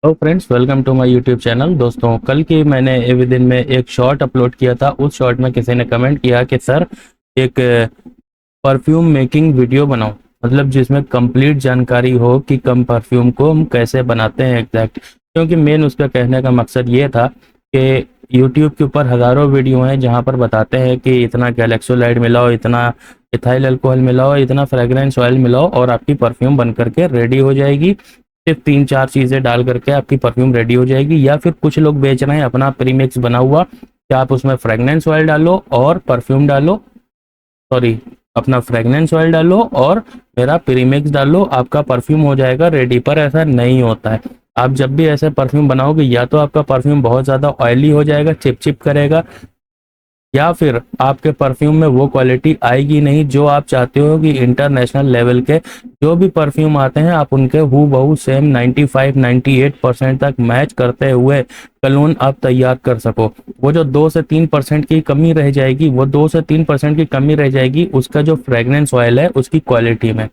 Hello friends, welcome to my YouTube channel. दोस्तों, कल की मैंने विदिन में एक शॉर्ट अपलोड किया था। उस शॉर्ट में किसी ने कमेंट किया कि सर एक परफ्यूम मेकिंग वीडियो बनाओ, मतलब जिसमें कंप्लीट जानकारी हो कि कम परफ्यूम को हम कैसे बनाते हैं एग्जैक्ट। क्योंकि मेन उसका कहने का मकसद ये था कि यूट्यूब के ऊपर हज़ारों वीडियो हैं जहाँ पर बताते हैं कि इतना गैलेक्सोलाइड मिलाओ, इतना इथाइल अल्कोहल मिलाओ, इतना फ्रेग्रेंस ऑयल मिलाओ और आपकी परफ्यूम बन करके रेडी हो जाएगी। सिर्फ 3-4 चीज़ें डाल करके आपकी परफ्यूम रेडी हो जाएगी। या फिर कुछ लोग बेच रहे हैं अपना प्रीमिक्स बना हुआ कि आप उसमें फ्रेगनेंस ऑयल डालो और परफ्यूम डालो, सॉरी, अपना फ्रेगनेंस ऑयल डालो और मेरा प्रीमिक्स डालो, आपका परफ्यूम हो जाएगा रेडी। पर ऐसा नहीं होता है। आप जब भी ऐसे परफ्यूम बनाओगे या तो आपका परफ्यूम बहुत ज़्यादा ऑयली हो जाएगा, चिप चिप करेगा, या फिर आपके परफ्यूम में वो क्वालिटी आएगी नहीं जो आप चाहते हो कि इंटरनेशनल लेवल के जो भी परफ्यूम आते हैं आप उनके हू बहू सेम 95-98% तक मैच करते हुए कलोन आप तैयार कर सको। वो जो 2 से 3% की कमी रह जाएगी, वो 2 से 3% की कमी रह जाएगी उसका जो फ्रेग्रेंस ऑयल है उसकी क्वालिटी में।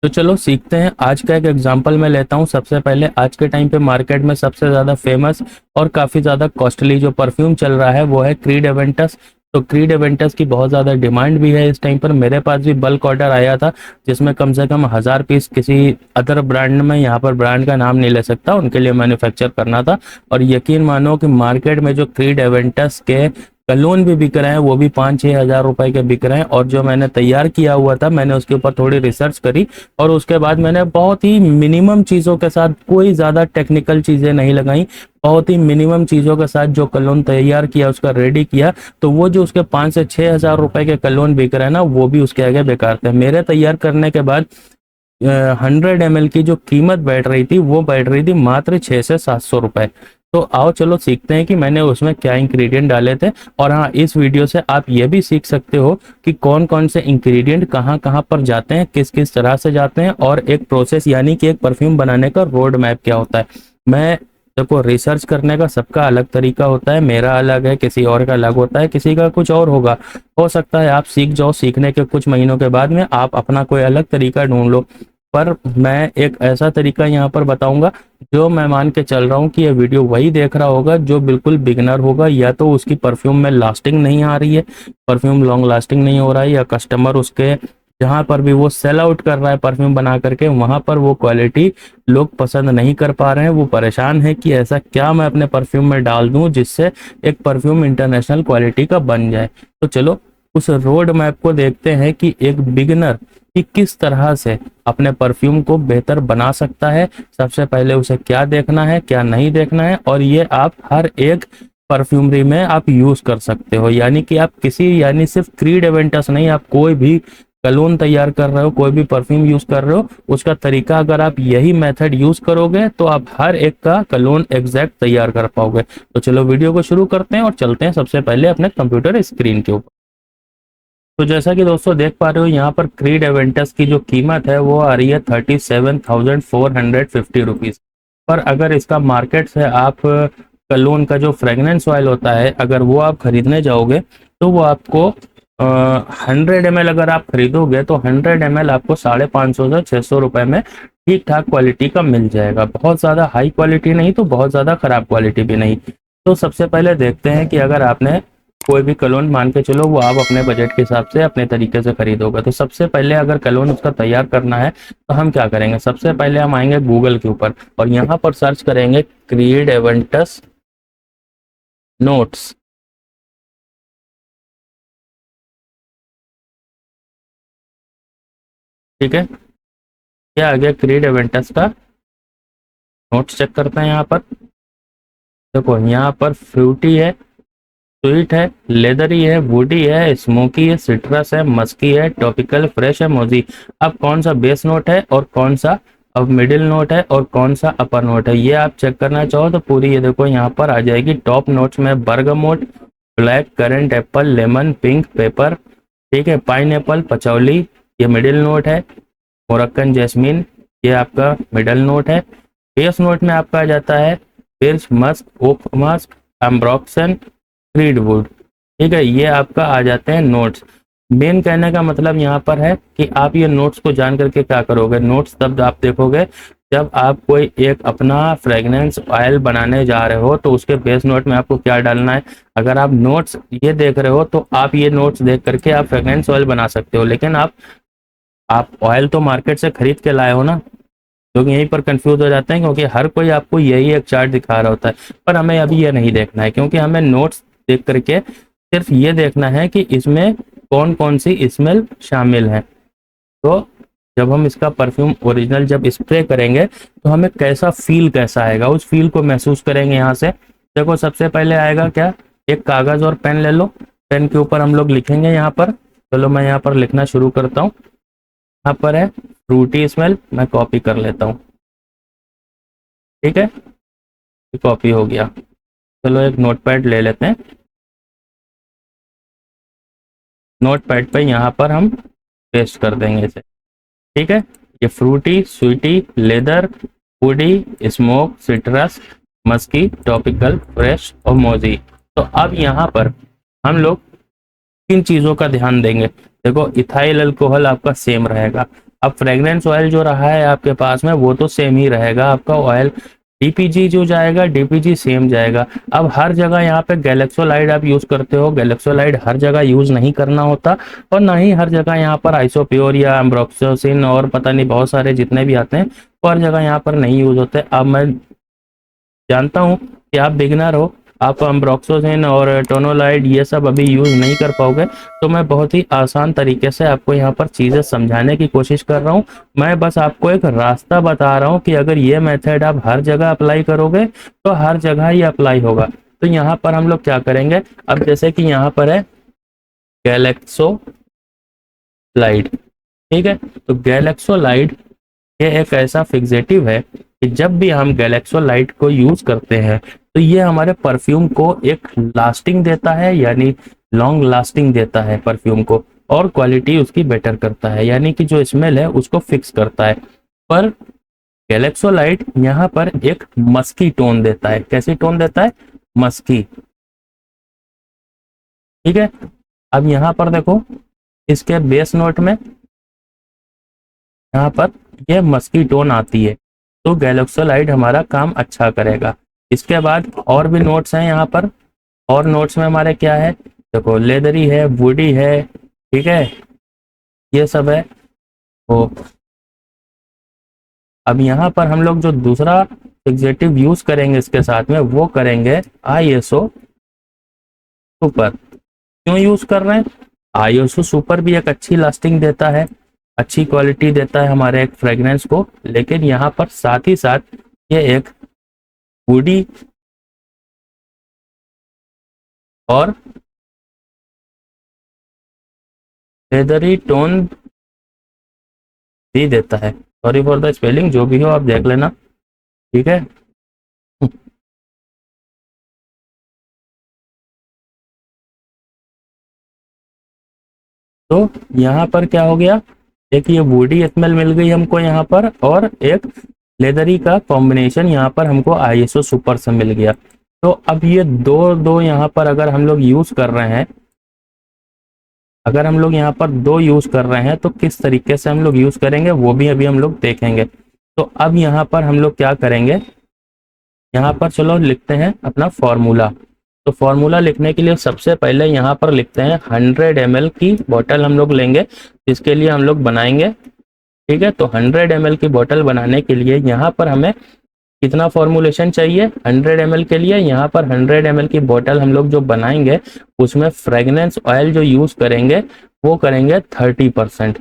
तो चलो सीखते हैं। आज का एक एग्जांपल मैं लेता हूँ। सबसे पहले, आज के टाइम पे मार्केट में सबसे ज़्यादा फेमस और काफ़ी ज़्यादा कॉस्टली जो परफ्यूम चल रहा है वो है क्रीड एवेंटस। तो क्रीड एवेंटस की बहुत ज़्यादा डिमांड भी है इस टाइम पर। मेरे पास भी बल्क ऑर्डर आया था जिसमें कम से कम 1000 पीस किसी अदर ब्रांड में, यहाँ पर ब्रांड का नाम नहीं ले सकता, उनके लिए मैन्युफैक्चर करना था। और यकीन मानो कि मार्केट में जो क्रीड एवेंटस के कलोन भी बिक रहे हैं वो भी 5-6 हज़ार रुपए के बिक रहे हैं। और जो मैंने तैयार किया हुआ था, मैंने उसके ऊपर थोड़ी रिसर्च करी और उसके बाद मैंने बहुत ही मिनिमम चीज़ों के साथ, कोई ज़्यादा टेक्निकल चीज़ें नहीं लगाई, बहुत ही मिनिमम चीज़ों के साथ जो कलोन तैयार किया, उसका रेडी किया, तो वो जो उसके 5 से 6 हज़ार रुपए के कलोन बिक रहे हैं ना, वो भी उसके आगे बेकार थे। मेरे तैयार करने के बाद 100 ml की जो कीमत बैठ रही थी वो बैठ रही थी मात्र 600 से 700 रुपए। तो आओ चलो सीखते हैं कि मैंने उसमें क्या इंग्रेडिएंट डाले थे। और हाँ, इस वीडियो से आप ये भी सीख सकते हो कि कौन कौन से इंग्रेडिएंट कहाँ कहाँ पर जाते हैं, किस किस तरह से जाते हैं, और एक प्रोसेस यानी कि एक परफ्यूम बनाने का रोड मैप क्या होता है। मैं देखो, रिसर्च करने का सबका अलग तरीका होता है, मेरा अलग है, किसी और का अलग होता है, किसी का कुछ और होगा। हो सकता है आप सीख जाओ, सीखने के कुछ महीनों के बाद में आप अपना कोई अलग तरीका ढूंढ लो। पर मैं एक ऐसा तरीका यहाँ पर बताऊंगा जो मैं मान के चल रहा हूँ कि ये वीडियो वही देख रहा होगा जो बिल्कुल बिगनर होगा, या तो उसकी परफ्यूम में लास्टिंग नहीं आ रही है, परफ्यूम लॉन्ग लास्टिंग नहीं हो रहा है, या कस्टमर उसके जहाँ पर भी वो सेल आउट कर रहा है परफ्यूम बना करके, वहां पर वो क्वालिटी लोग पसंद नहीं कर पा रहे हैं। वो परेशान है कि ऐसा क्या मैं अपने परफ्यूम में डाल दूं जिससे एक परफ्यूम इंटरनेशनल क्वालिटी का बन जाए। तो चलो उस रोड मैप को देखते हैं कि एक बिगिनर कि किस तरह से अपने परफ्यूम को बेहतर बना सकता है। सबसे पहले उसे क्या देखना है, क्या नहीं देखना है, और ये आप हर एक परफ्यूमरी में आप यूज कर सकते हो। यानी कि आप किसी, यानी सिर्फ क्रीड एवेंटस नहीं, आप कोई भी कलोन तैयार कर रहे हो, कोई भी परफ्यूम यूज कर रहे हो, उसका तरीका अगर आप यही मेथड यूज करोगे तो आप हर एक का कलोन एग्जैक्ट तैयार कर पाओगे। तो चलो वीडियो को शुरू करते हैं और चलते हैं सबसे पहले अपने कंप्यूटर स्क्रीन के ऊपर। तो जैसा कि दोस्तों देख पा रहे हो, यहाँ पर क्रीड एवेंटस की जो कीमत है वो आ रही है 37,450 रुपीज। पर अगर इसका मार्केट से आप कलोन का जो फ्रेगनेंस ऑयल होता है, अगर वो आप खरीदने जाओगे तो वो आपको 100 ml अगर आप खरीदोगे तो 100 ml आपको 550 से 600 रुपए में ठीक ठाक क्वालिटी का मिल जाएगा। बहुत ज़्यादा हाई क्वालिटी नहीं तो बहुत ज़्यादा खराब क्वालिटी भी नहीं। तो सबसे पहले देखते हैं कि अगर आपने कोई भी कलोन, मान के चलो वो आप अपने बजट के हिसाब से अपने तरीके से खरीदोगे, तो सबसे पहले अगर कलोन उसका तैयार करना है तो हम क्या करेंगे, सबसे पहले हम आएंगे गूगल के ऊपर और यहाँ पर सर्च करेंगे क्रीड एवेंटस नोट्स। ठीक है, क्या आ गया क्रीड एवेंटस का नोट्स। चेक करते हैं यहाँ पर। देखो यहाँ पर फ्रूटी है, स्वीट है, लेदरी है, वुडी है, स्मोकी है, सिट्रस है, मस्की है, टॉपिकल, फ्रेश है, मोजी। अब कौन सा बेस नोट है और कौन सा अब मिडिल नोट है और कौन सा अपर नोट है, ये आप चेक करना चाहो तो पूरी ये देखो यहाँ पर आ जाएगी। टॉप नोट्स में bergamot, black currant, Apple, lemon, pink, paper, ठीक है, पाइन एप्पल, पचौली, ये मिडिल नोट है। मोरक्कन जैस्मिन, ये आपका मिडल नोट है। बेस नोट में आपका आ जाता है पिर्च, मस्क, ओक मस्क, एम्ब्रॉक्सन, क्रीडवुड। ठीक है, ये आपका आ जाते हैं नोट्स। मेन कहने का मतलब यहाँ पर है कि आप ये नोट्स को जान करके क्या करोगे, नोट्स तब आप देखोगे जब आप कोई एक अपना फ्रेगनेंस ऑयल बनाने जा रहे हो तो उसके बेस नोट में आपको क्या डालना है। अगर आप नोट्स ये देख रहे हो तो आप ये नोट्स देख करके आप फ्रेगनेंस ऑयल बना सकते हो, लेकिन आप ऑयल तो मार्केट से खरीद के लाए हो ना। लोग यहीं पर कंफ्यूज हो जाते हैं क्योंकि हर कोई आपको यही एक चार्ट दिखा रहा होता है, पर हमें अभी ये नहीं देखना है, क्योंकि हमें नोट्स देख करके सिर्फ ये देखना है कि इसमें कौन कौन सी स्मेल शामिल है। तो जब हम इसका परफ्यूम ओरिजिनल जब स्प्रे करेंगे तो हमें कैसा आएगा, उस फील को महसूस करेंगे। यहाँ से देखो, सबसे पहले आएगा क्या, एक कागज और पेन ले लो। पेन के ऊपर हम लोग लिखेंगे यहाँ पर। चलो मैं यहाँ पर लिखना शुरू करता हूँ। यहाँ पर है फ्रूटी स्मेल, मैं कॉपी कर लेता हूँ। ठीक है, कॉपी हो गया। चलो एक नोटपैड ले लेते हैं। नोटपैड पे यहाँ पर हम पेस्ट कर देंगे इसे। ठीक है, ये fruity, sweety, leather, woody, smoke, citrus, musky, topical, fresh और मोजी। तो अब यहाँ पर हम लोग किन चीज़ों का ध्यान देंगे। देखो, इथाइल अल्कोहल आपका सेम रहेगा। अब फ्रेग्रेंस ऑयल जो रहा है आपके पास में वो तो सेम ही रहेगा आपका ऑयल। डीपीजी जो जाएगा, डीपीजी सेम जाएगा। अब हर जगह यहाँ पे गैलेक्सोलाइड आप यूज करते हो, गैलेक्सोलाइड हर जगह यूज नहीं करना होता, और ना ही हर जगह यहाँ पर आइसोप्योर या एम्ब्रोक्सिसिन और पता नहीं बहुत सारे जितने भी आते हैं वो हर जगह यहाँ पर नहीं यूज होते। अब मैं जानता हूँ कि आप बिगिनर हो, आप एम्ब्रोक्सिसिन और टोनोलाइड ये सब अभी यूज नहीं कर पाओगे, तो मैं बहुत ही आसान तरीके से आपको यहाँ पर चीज़ें समझाने की कोशिश कर रहा हूँ। मैं बस आपको एक रास्ता बता रहा हूँ कि अगर ये मेथड आप हर जगह अप्लाई करोगे तो हर जगह ही अप्लाई होगा। तो यहाँ पर हम लोग क्या करेंगे, अब जैसे कि यहाँ पर है गैलेक्सोलाइड। ठीक है, तो गैलेक्सोलाइड ये एक ऐसा फिक्सेटिव है कि जब भी हम गैलेक्सोलाइट को यूज करते हैं तो ये हमारे परफ्यूम को एक लास्टिंग देता है, यानी लॉन्ग लास्टिंग देता है परफ्यूम को, और क्वालिटी उसकी बेटर करता है, यानी कि जो स्मेल है उसको फिक्स करता है। पर गैलेक्सोलाइट यहाँ पर एक मस्की टोन देता है। कैसी टोन देता है? मस्की। ठीक है, अब यहाँ पर देखो, इसके बेस नोट में यहाँ पर ये मस्की टोन आती है, तो गैलेक्सोलाइड हमारा काम अच्छा करेगा। इसके बाद और भी नोट्स हैं यहाँ पर, और नोट्स में हमारे क्या है, देखो लेदरी है, वुडी है, ठीक है, ये सब है। तो अब यहाँ पर हम लोग जो दूसरा एग्जेक्टिव यूज करेंगे इसके साथ में, वो करेंगे आईएसओ सुपर। क्यों यूज कर रहे हैं? आईएसओ सुपर भी एक अच्छी लास्टिंग देता है, अच्छी क्वालिटी देता है हमारे एक फ्रेग्रेंस को, लेकिन यहाँ पर साथ ही साथ ये एक वुडी और लेदरी टोन भी देता है। सॉरी फॉर द स्पेलिंग, जो भी हो आप देख लेना। ठीक है, तो यहाँ पर क्या हो गया, एक ये वुडी स्मेल मिल गई हमको यहाँ पर, और एक लेदरी का कॉम्बिनेशन यहाँ पर हमको आईएसओ सुपर से मिल गया। तो अब ये दो दो यहाँ पर अगर हम लोग यूज कर रहे हैं, अगर हम लोग यहाँ पर दो यूज कर रहे हैं तो किस तरीके से हम लोग यूज करेंगे वो भी अभी हम लोग देखेंगे। तो अब यहाँ पर हम लोग क्या करेंगे, यहाँ पर चलो लिखते हैं अपना फॉर्मूला। तो फॉर्मूला लिखने के लिए सबसे पहले यहाँ पर लिखते हैं 100 ml की बोतल हम लोग लेंगे, जिसके लिए हम लोग बनाएंगे। ठीक है, तो 100 ml की बोतल बनाने के लिए यहाँ पर हमें कितना फॉर्मुलेशन चाहिए 100 ml के लिए। यहाँ पर 100 ml की बोतल हम लोग जो बनाएंगे उसमें फ्रेगनेंस ऑयल जो यूज करेंगे वो करेंगे 30%।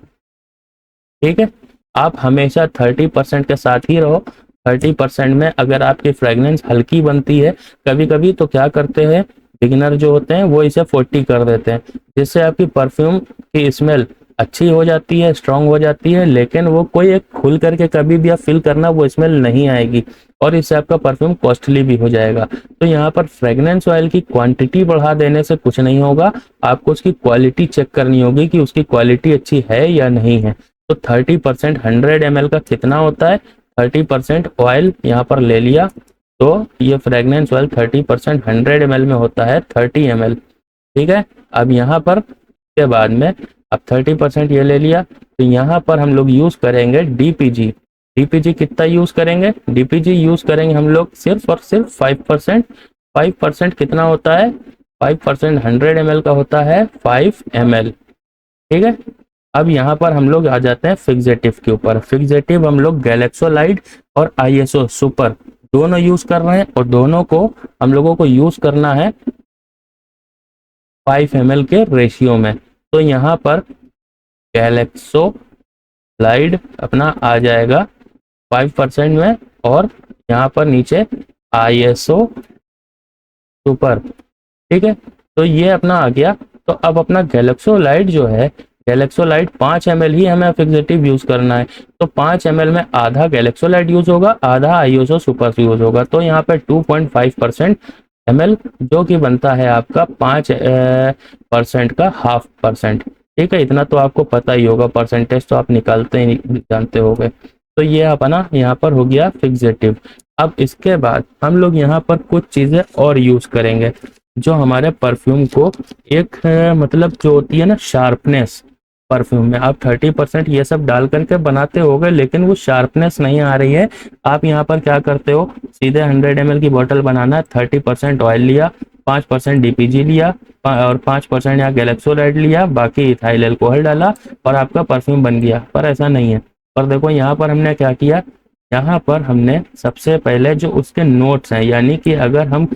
ठीक है, आप हमेशा 30% के साथ ही रहो। 30% में अगर आपकी फ्रेगनेंस हल्की बनती है, कभी कभी तो क्या करते हैं बिगिनर जो होते हैं वो इसे 40 कर देते हैं, जिससे आपकी परफ्यूम की स्मेल अच्छी हो जाती है, स्ट्रांग हो जाती है, लेकिन वो कोई एक खुल करके कभी भी आप फील करना वो स्मेल नहीं आएगी, और इससे आपका परफ्यूम कॉस्टली भी हो जाएगा। तो यहाँ पर फ्रेगनेंस ऑयल की क्वांटिटी बढ़ा देने से कुछ नहीं होगा, आपको उसकी क्वालिटी चेक करनी होगी कि उसकी क्वालिटी अच्छी है या नहीं है। तो 30% 100 ml का कितना होता है, 30% ऑयल यहाँ पर ले लिया, तो ये फ्रेगनेंस ऑयल 30% 100 ml में होता है 30 ml। ठीक है, अब यहाँ पर के बाद में अब 30% ये ले लिया, तो यहाँ पर हम लोग यूज करेंगे डीपीजी। डीपीजी कितना यूज करेंगे, डीपीजी यूज करेंगे हम लोग सिर्फ और सिर्फ 5%। 5% कितना होता है, 5% 100 ml का होता है 5 ml। ठीक है, अब यहाँ पर हम लोग आ जाते हैं फिक्सेटिव के ऊपर। फिक्सेटिव हम लोग गैलेक्सोलाइड और आईएसओ सुपर दोनों यूज कर रहे हैं, और दोनों को हम लोगों को यूज करना है 5 ml के रेशियो में। तो यहाँ पर गैलेक्सोलाइड अपना आ जाएगा 5% में, और यहाँ पर नीचे आईएसओ सुपर। ठीक है, तो ये अपना आ गया। तो अब अपना गैलेक्सोलाइड जो है, गैलेक्सोलाइड 5 ml ही हमें फिक्सेटिव यूज करना है। तो 5 ml में आधा गैलेक्सोलाइड यूज होगा, आधा आईएसओ सुपर यूज होगा। तो यहाँ पे 2.5% ml, जो कि बनता है आपका 5% का हाफ परसेंट। ठीक है, इतना तो आपको पता ही होगा, परसेंटेज तो आप निकालते ही जानते होंगे। तो ये अपना यहाँ पर हो गया फिक्सेटिव। अब इसके बाद हम लोग यहाँ पर कुछ चीजें और यूज करेंगे जो हमारे परफ्यूम को एक मतलब जो होती है ना शार्पनेस, परफ्यूम में आप 30% ये सब डाल करके बनाते होगे, लेकिन वो शार्पनेस नहीं आ रही है। आप यहाँ पर क्या करते हो, सीधे 100 ml की बोतल बनाना है, 30% ऑयल लिया, 5% डीपीजी लिया, और 5% यहाँ गैलेक्सोलाइड लिया, बाकी इथाइल अल्कोहल डाला, और आपका परफ्यूम बन गया। पर ऐसा नहीं है। पर देखो यहाँ पर हमने क्या किया, यहाँ पर हमने सबसे पहले जो उसके नोट्स हैं, यानी कि अगर हम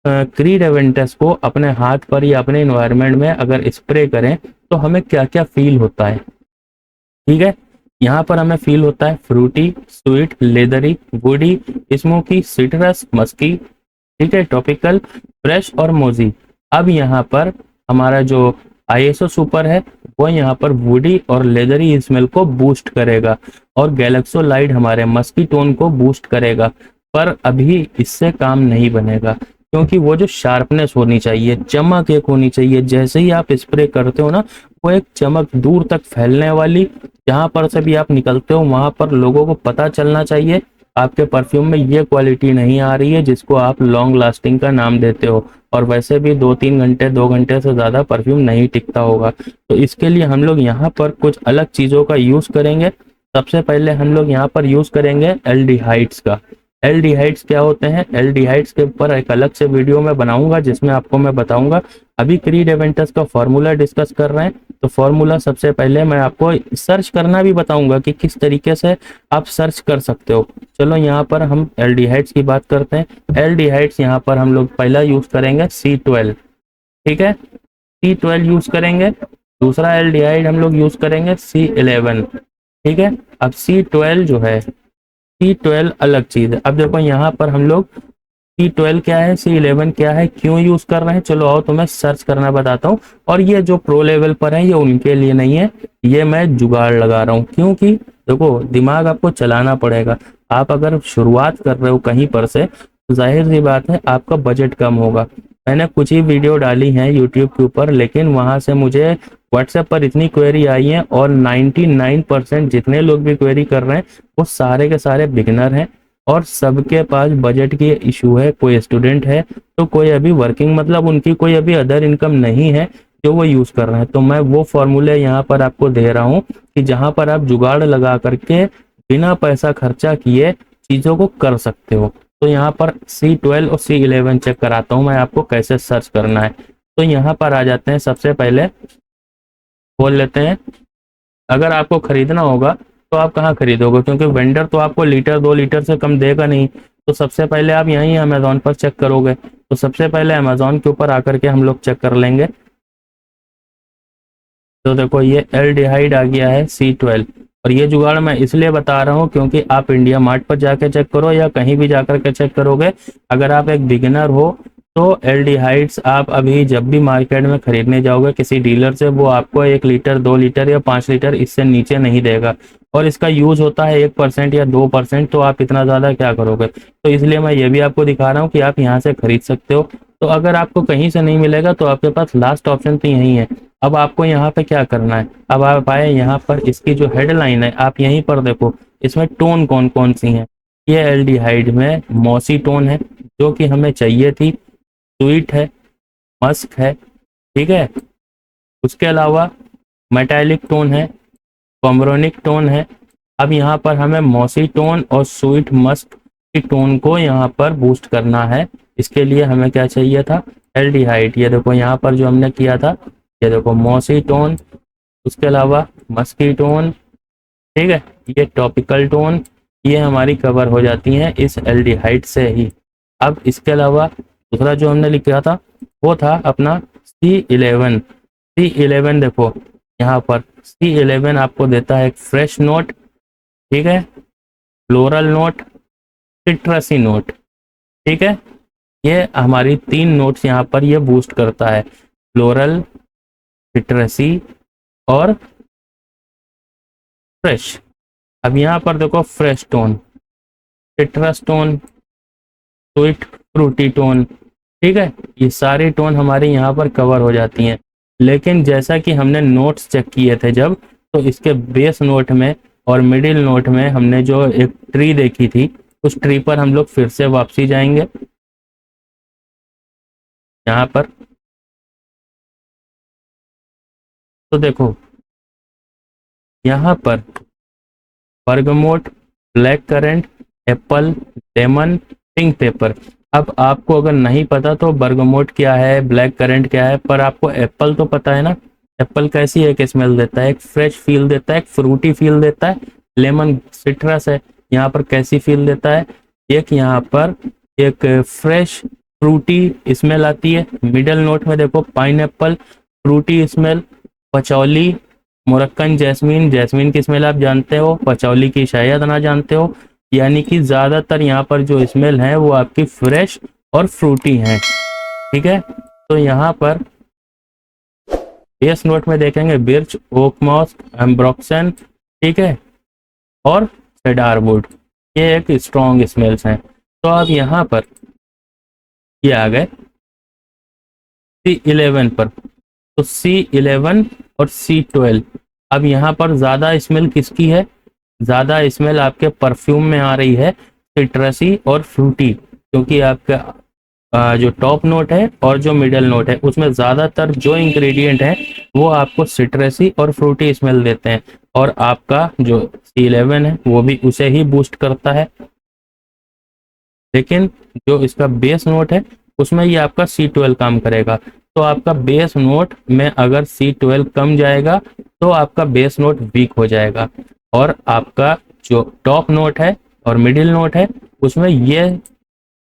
क्रीड एवेंटस को अपने हाथ पर या अपने इन्वायरमेंट में अगर स्प्रे करें तो हमें क्या क्या फील होता है। ठीक है, यहाँ पर हमें फील होता है fruity, sweet, leathery, woody, smoky, citrus, musky. ठीक है, टॉपिकल, फ्रेश और मोजी। अब यहाँ पर हमारा जो आईएसओ सुपर है वो यहाँ पर वुडी और लेदरी स्मेल को बूस्ट करेगा, और गैलेक्सो लाइट हमारे मस्की टोन को बूस्ट करेगा। पर अभी इससे काम नहीं बनेगा, क्योंकि वो जो शार्पनेस होनी चाहिए, चमक एक होनी चाहिए, जैसे ही आप स्प्रे करते हो ना, वो एक चमक दूर तक फैलने वाली, जहां पर से भी आप निकलते हो वहां पर लोगों को पता चलना चाहिए आपके परफ्यूम में ये क्वालिटी नहीं आ रही है जिसको आप लॉन्ग लास्टिंग का नाम देते हो। और वैसे भी 2-3 घंटे, 2 घंटे से ज़्यादा परफ्यूम नहीं टिकता होगा। तो इसके लिए हम लोग यहाँ पर कुछ अलग चीज़ों का यूज़ करेंगे। सबसे पहले हम लोग यहाँ पर यूज़ करेंगे एल्डिहाइड्स का। एल्डिहाइड्स क्या होते हैं, एल्डिहाइड्स के ऊपर एक अलग से वीडियो में बनाऊंगा जिसमें आपको मैं बताऊंगा। अभी क्रीड एवेंटस का फॉर्मूला डिस्कस कर रहे हैं, तो फॉर्मूला सबसे पहले मैं आपको सर्च करना भी बताऊंगा कि किस तरीके से आप सर्च कर सकते हो। चलो यहाँ पर हम एल्डिहाइड्स की बात करते हैं। एल्डिहाइड्स यहाँ पर हम लोग पहला यूज करेंगे C12। ठीक है, C12 यूज करेंगे। दूसरा एल्डिहाइड हम लोग यूज करेंगे C11। ठीक है, अब C12 जो है, C12 अलग चीज है। अब देखो यहाँ पर हम लोग C12 क्या है, C11 क्या है, क्यों यूज कर रहे हैं, चलो आओ तो मैं सर्च करना बताता हूँ। और ये जो प्रो लेवल पर है ये उनके लिए नहीं है, ये मैं जुगाड़ लगा रहा हूँ। क्योंकि देखो दिमाग आपको चलाना पड़ेगा। आप अगर शुरुआत कर रहे हो कहीं पर से, तो जाहिर सी बात है आपका बजट कम होगा। मैंने कुछ ही वीडियो डाली हैं यूट्यूब के ऊपर, लेकिन वहां से मुझे व्हाट्सएप पर इतनी क्वेरी आई है, और 99% जितने लोग भी क्वेरी कर रहे हैं वो सारे के सारे बिगिनर हैं, और सबके पास बजट की इशू है। कोई स्टूडेंट है तो कोई अभी वर्किंग, मतलब उनकी कोई अभी अदर इनकम नहीं है जो वो यूज कर रहे हैं। तो मैं वो फॉर्मूले यहाँ पर आपको दे रहा हूँ कि जहाँ पर आप जुगाड़ लगा करके बिना पैसा खर्चा किए चीजों को कर सकते हो। तो यहाँ पर C12 और C11 चेक कराता हूँ मैं आपको कैसे सर्च करना है। तो यहाँ पर आ जाते हैं, सबसे पहले बोल लेते हैं अगर आपको खरीदना होगा तो आप कहाँ खरीदोगे, क्योंकि वेंडर तो आपको लीटर 2 लीटर से कम देगा नहीं। तो सबसे पहले आप यहीं अमेजोन पर चेक करोगे। तो सबसे पहले अमेजोन के ऊपर आकर के हम लोग चेक कर लेंगे। तो देखो ये एल्डिहाइड आ गया है C12। और ये जुगाड़ मैं इसलिए बता रहा हूँ क्योंकि आप इंडिया मार्ट पर जाके चेक करो या कहीं भी जाकर के चेक करोगे, अगर आप एक बिगिनर हो तो एल्डिहाइड्स आप अभी जब भी मार्केट में खरीदने जाओगे किसी डीलर से, वो आपको 1 लीटर, 2 लीटर या 5 लीटर इससे नीचे नहीं देगा। और इसका यूज होता है 1% या 2%, तो आप इतना ज्यादा क्या करोगे। तो इसलिए मैं ये भी आपको दिखा रहा हूँ कि आप यहाँ से खरीद सकते हो। तो अगर आपको कहीं से नहीं मिलेगा तो आपके पास लास्ट ऑप्शन तो यही है। अब आपको यहाँ पे क्या करना है, अब आप आए यहाँ पर, इसकी जो हेडलाइन है आप यहीं पर देखो, इसमें टोन कौन कौन सी हैं। ये एल्डिहाइड में मॉसी टोन है जो कि हमें चाहिए थी, स्वीट है, मस्क है। ठीक है, उसके अलावा मेटालिक टोन है, पोमरोनिक टोन है, अब यहाँ पर हमें मॉसी टोन और स्वीट मस्क की टोन को यहाँ पर बूस्ट करना है। इसके लिए हमें क्या चाहिए था, एल्डिहाइड। ये देखो यहाँ पर जो हमने किया था, ये देखो मॉसी टोन, उसके अलावा मस्की टोन, ठीक है, ये टॉपिकल टोन, ये हमारी कवर हो जाती हैं इस एल्डिहाइड से ही। अब इसके अलावा दूसरा जो हमने लिखा था वो था अपना C11। C11 देखो यहाँ पर C11 आपको देता है एक फ्रेश नोट, ठीक है, फ्लोरल नोट, सिट्रसी नोट, ठीक है। ये हमारी 3 नोट्स यहाँ पर ये बूस्ट करता है, फ्लोरल, सिट्रसी और फ्रेश। अब यहाँ पर देखो fresh tone, citrus tone, sweet Frooti tone, ठीक है, ये सारी टोन हमारी यहाँ पर कवर हो जाती हैं। लेकिन जैसा कि हमने नोट्स चेक किए थे जब, तो इसके बेस नोट में और मिडिल नोट में हमने जो एक ट्री देखी थी, उस ट्री पर हम लोग फिर से वापसी जाएंगे। यहाँ पर तो देखो यहाँ पर bergamot, black currant, Apple, lemon, pink paper. अब आपको अगर नहीं पता तो बर्गमोट क्या है, ब्लैक करंट क्या है, पर आपको एप्पल तो पता है ना। एप्पल कैसी एक स्मेल देता है, एक फ्रेश फील देता है, एक फ्रूटी फील देता है। लेमन सिट्रस है, यहाँ पर कैसी फील देता है, एक यहाँ पर एक फ्रेश फ्रूटी स्मेल आती है। मिडल नोट में देखो pineapple, fruity smell, patchouli, Moroccan jasmine, jasmine की स्मेल आप जानते हो, पचौली की शायद ना जानते हो। यानी कि ज़्यादातर यहाँ पर जो स्मेल है वो आपकी फ्रेश और फ्रूटी हैं, ठीक है। तो यहाँ पर बेस नोट में देखेंगे बिर्च, ओक मॉस, एम्ब्रोक्सन, ठीक है, और सेडारवुड, ये एक स्ट्रॉन्ग स्मेल्स हैं। तो अब यहाँ पर ये आ गए C11 पर, तो C11 और C12। अब यहाँ पर ज़्यादा स्मेल किसकी है, ज़्यादा स्मेल आपके परफ्यूम में आ रही है, सिट्रसी और फ्रूटी, क्योंकि आपका जो टॉप नोट है और जो मिडल नोट है उसमें ज़्यादातर जो इंग्रेडिएंट है वो आपको सिट्रसी और फ्रूटी स्मेल देते हैं, और आपका जो C11 है वो भी उसे ही बूस्ट करता है। लेकिन जो इसका बेस नोट है उसमें ये आपका C12 काम करेगा। तो आपका बेस नोट में अगर C12 कम जाएगा तो आपका बेस नोट वीक हो जाएगा, और आपका जो टॉप नोट है और मिडिल नोट है उसमें ये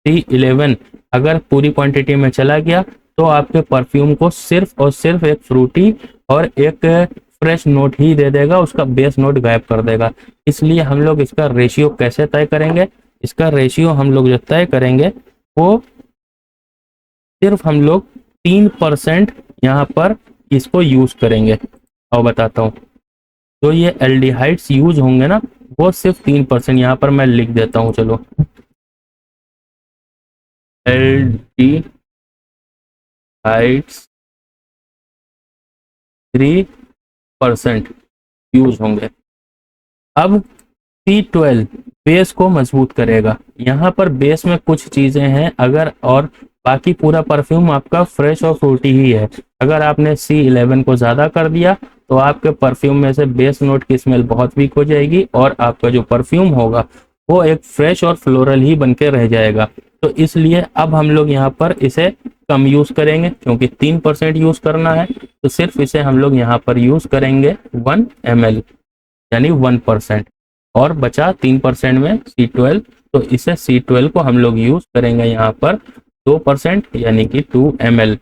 C11 अगर पूरी क्वांटिटी में चला गया तो आपके परफ्यूम को सिर्फ और सिर्फ एक फ्रूटी और एक फ्रेश नोट ही दे देगा, उसका बेस नोट गायब कर देगा। इसलिए हम लोग इसका रेशियो कैसे तय करेंगे, इसका रेशियो हम लोग जो तय करेंगे वो सिर्फ हम लोग 3% यहाँ पर इसको यूज करेंगे। और बताता हूँ, तो ये एल्डिहाइड्स यूज होंगे ना वो सिर्फ 3%, यहाँ पर मैं लिख देता हूँ, चलो एल्डिहाइड्स 3% यूज होंगे। अब C12 बेस को मजबूत करेगा। यहाँ पर बेस में कुछ चीजें हैं, अगर और बाकी पूरा परफ्यूम आपका फ्रेश और फ्रूटी ही है। अगर आपने C11 को ज़्यादा कर दिया तो आपके परफ्यूम में से बेस नोट की स्मेल बहुत वीक हो जाएगी और आपका जो परफ्यूम होगा वो एक फ्रेश और फ्लोरल ही बन के रह जाएगा। तो इसलिए अब हम लोग यहाँ पर इसे कम यूज़ करेंगे, क्योंकि 3% यूज़ करना है, तो सिर्फ इसे हम लोग यहाँ पर यूज़ करेंगे 1 ml, यानी 1%, और बचा 3% में C12। तो इसे C12 को हम लोग यूज़ करेंगे यहाँ पर 2%, यानी कि 2 ml।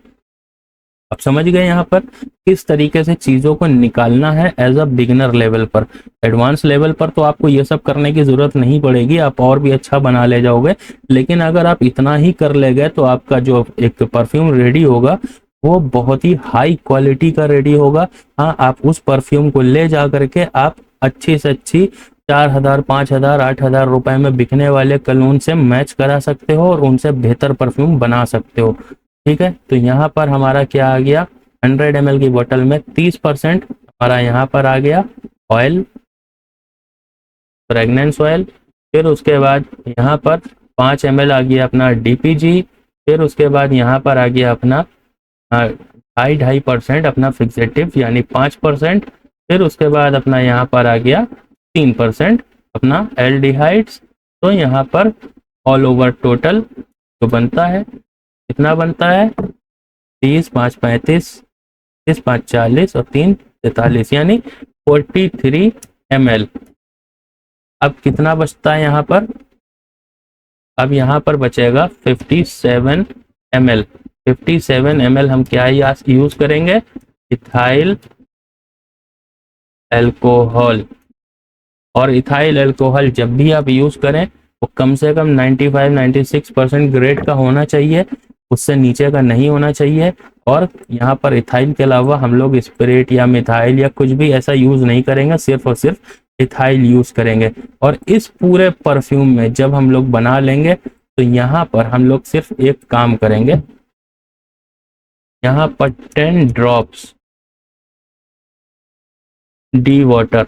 अब समझ गए यहाँ पर किस तरीके से चीज़ों को निकालना है एज अ बिगिनर लेवल पर। एडवांस लेवल पर तो आपको ये सब करने की ज़रूरत नहीं पड़ेगी, आप और भी अच्छा बना ले जाओगे। लेकिन अगर आप इतना ही कर ले गए तो आपका जो एक परफ्यूम रेडी होगा वो बहुत ही हाई क्वालिटी का रेडी होगा। हाँ, आप उस परफ्यूम को ले जा करके आप अच्छी से अच्छी 4,000, 5,000, 8,000 रुपए में बिकने वाले कलून से मैच करा सकते हो और उनसे बेहतर परफ्यूम बना सकते हो, ठीक है। तो यहाँ पर हमारा क्या आ गया, 100 ml की बोतल में 30% हमारा यहाँ पर आ गया ऑयल, फ्रेगनेंस ऑयल। फिर उसके बाद यहाँ पर 5 ml आ गया अपना DPG। फिर उसके बाद यहाँ पर आ गया अपना 2.5% अपना फिक्सेटिव, यानी 5%। फिर उसके बाद अपना यहाँ पर आ गया 3% अपना एल्डिहाइड्स। तो यहाँ पर ऑल ओवर टोटल जो बनता है कितना बनता है, 30, 5, 35, 30, 5, 40 और 3, 43, यानी 43 ml। अब कितना बचता है यहाँ पर, अब यहाँ पर बचेगा 57 ml। 57 ml हम क्या यूज करेंगे, इथाइल अल्कोहल। और इथाइल अल्कोहल जब भी आप यूज करें वो कम से कम 95-96% ग्रेड का होना चाहिए, उससे नीचे का नहीं होना चाहिए। और यहाँ पर इथाइल के अलावा हम लोग स्पिरिट या मिथाइल या कुछ भी ऐसा यूज नहीं करेंगे, सिर्फ और सिर्फ इथाइल यूज करेंगे। और इस पूरे परफ्यूम में जब हम लोग बना लेंगे तो यहाँ पर हम लोग सिर्फ एक काम करेंगे, यहाँ पर 10 drops D water.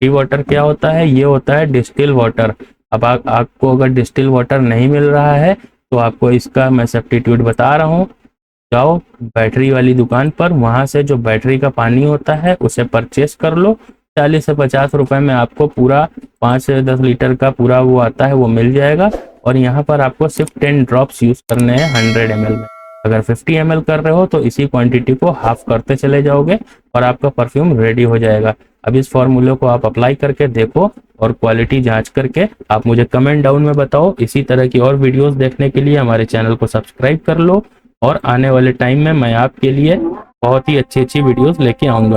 D water क्या होता है, ये होता है डिस्टिल वाटर। अब आपको अगर डिस्टिल वाटर नहीं मिल रहा है तो आपको इसका मैं सब्स्टिट्यूट बता रहा हूँ। जाओ बैटरी वाली दुकान पर, वहां से जो बैटरी का पानी होता है उसे परचेस कर लो। 40 से 50 रुपए में आपको पूरा 5 से 10 लीटर का पूरा वो आता है, वो मिल जाएगा। और यहाँ पर आपको सिर्फ 10 ड्रॉप्स यूज करने हैं 100 ml में। अगर 50 ml कर रहे हो तो इसी क्वांटिटी को हाफ करते चले जाओगे और आपका परफ्यूम रेडी हो जाएगा। अब इस फॉर्मूले को आप अप्लाई करके देखो और क्वालिटी जांच करके आप मुझे कमेंट डाउन में बताओ। इसी तरह की और वीडियोस देखने के लिए हमारे चैनल को सब्सक्राइब कर लो और आने वाले टाइम में मैं आपके लिए बहुत ही अच्छी अच्छी वीडियोस लेके आऊंगा।